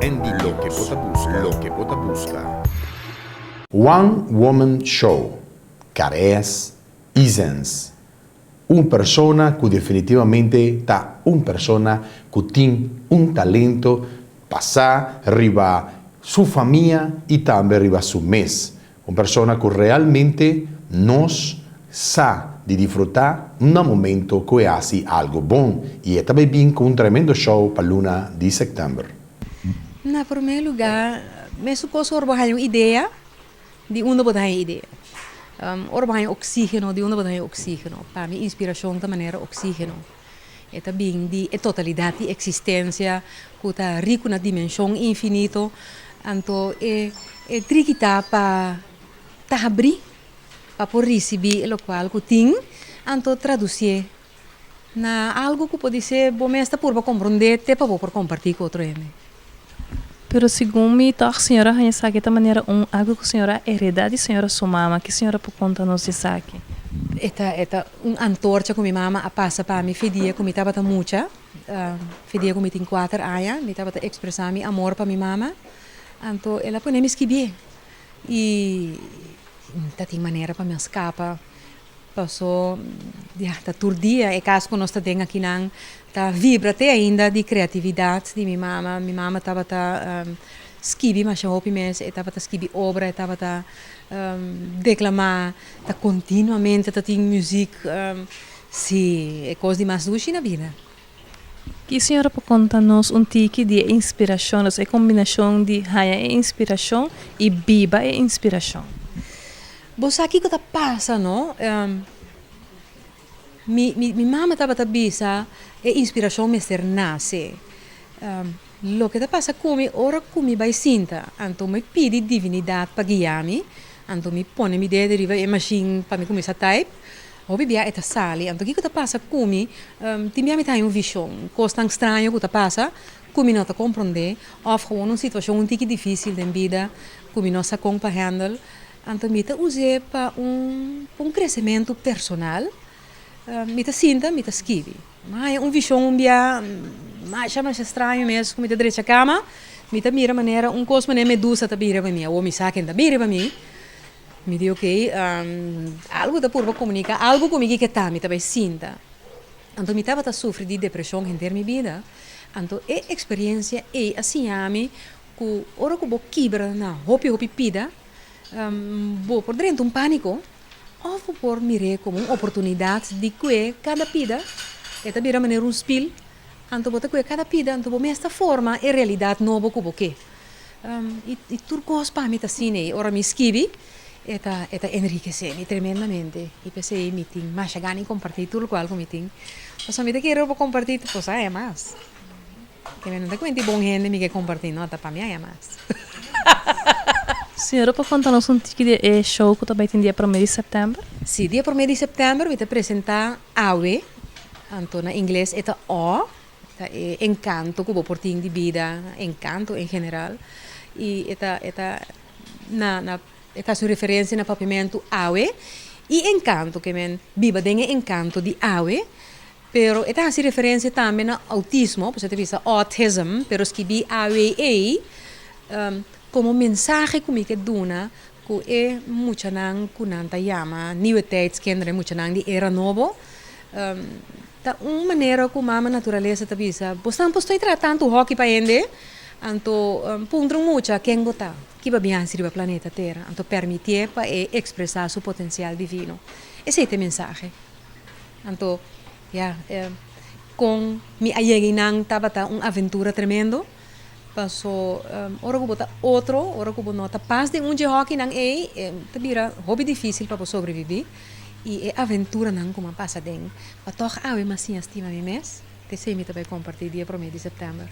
Aprendi lo que bota busca. One Woman Show, Careas Isens. Una persona que definitivamente está una persona que tiene un talento para arriba su familia y también arriba su mes. Una persona que realmente nos sabe de disfrutar un momento que hace algo bom. Y está bien con un tremendo show para luna de septiembre. Na primeiro lugar, me suposto orbahan yung ideia de onde botar ideia. Orbahan oxígeno, de onde botar oxígeno. Para mim, inspiração da maneira oxígeno. É também de totalidade de existência, que está rico na dimensão infinito. Então, é triquita para abrir, para poder receber o qual que tem, então traduzir na algo que pode ser bom, mas por compreender, até para poder compartilhar com outro. Pero segundo me a senhora sabe de maneira algo que a senhora hereda de senhora sua mama, que a senhora por conta não se sabe. Esta antorcha com minha mama a passa para mim, fedia com minha tabata mucha, fedia com minha tem 4 anos, minha tabata expressar meu amor para minha mama, então ela põe me esquivar e tá tem maneira para me escapar, passou, tá todo dia é caso que nós tá tem aqui não tá vibra até ainda de criatividade de minha mama tava esquivar mas já hopi mes tava esquivar obra tava declamar tá continuamente tá tem música sim é coisa de mais doce na vida. Que a senhora pode contar-nos tique de inspiração, é combinação de raia e inspiração e biba e inspiração. Você aqui que tá passa, não? Mi mama estava a bisa e inspiração me ser nasce. Lo que tá passa comigo, ora comigo vai sinta. Então me pedi divinidade para guiar-me. Então me põe me de deriva e machine para me começar a type. Hobby bia eta sali. Então o que tá passa comigo, tem me tem uma visão. Coisa tão estranha que tá passa, comigo não tá compreender. Ou gewoon uma situação um tique difícil da vida, comigo não sabe como para handle. Então me tá usei para crescimento personal. Me tá sinta, me tá esquive. Mas uma visão bia mais estranho mesmo, como me tá direita cama, me tá mira maneira coisa maneira medusa tá bira para mim, ou me saquem tá bira para mim. Me diz ok, algo da por comunicar, algo comigo que tá, me tá bem sinta. Então me tava sofrendo de depressão em termos de vida. Então a experiência é assim a mim, que ora que vou quebrar na hopi pida. Vou por dentro pânico ou vou por mirar como uma oportunidade de que cada pida é também a maneira spil então vou ter cada pida então vou esta forma é realidade nova que vou que e tudo coisa para mim assim né ora me esquive eta enriquece-me tremendamente e pensei meeting mas chegar em compartilhar tudo qual com meeting mas a mim quero vou compartilhar coisa é mais que me não te conta bom gente me que compartilhar não tá para mim é mais. Senhora, pode contar-nos tique de show que também tem dia 1º de setembro? Sim, dia 1º de setembro vou apresentar AWE, então na inglês é O, é encanto que vou portar de vida, encanto em geral, e esta sua referência na papimento AWE, e encanto que men viva den encanto de AWE, pero esta se referência também na autismo, você tem visto autism, pero escrevi AWE, como mensagem que me dona que é muito não que não tá chama nieuwe tijdskinderen muito não de era novo tá uma maneira que a natureza tá visa bostan estou tratando o hockey para ende então pondrão muito quem botar que vai bem servir para planeta Terra então permitir para expressar seu potencial divino esse é a mensagem então com me aí não tava uma aventura tremendo passou ora que botar outro ora que nota paz de dia hockey não te vira hobby difícil para sobreviver e aventura não como passa den para toch awe mas sim estima me mês te sei me também compartilhar dia 1º de setembro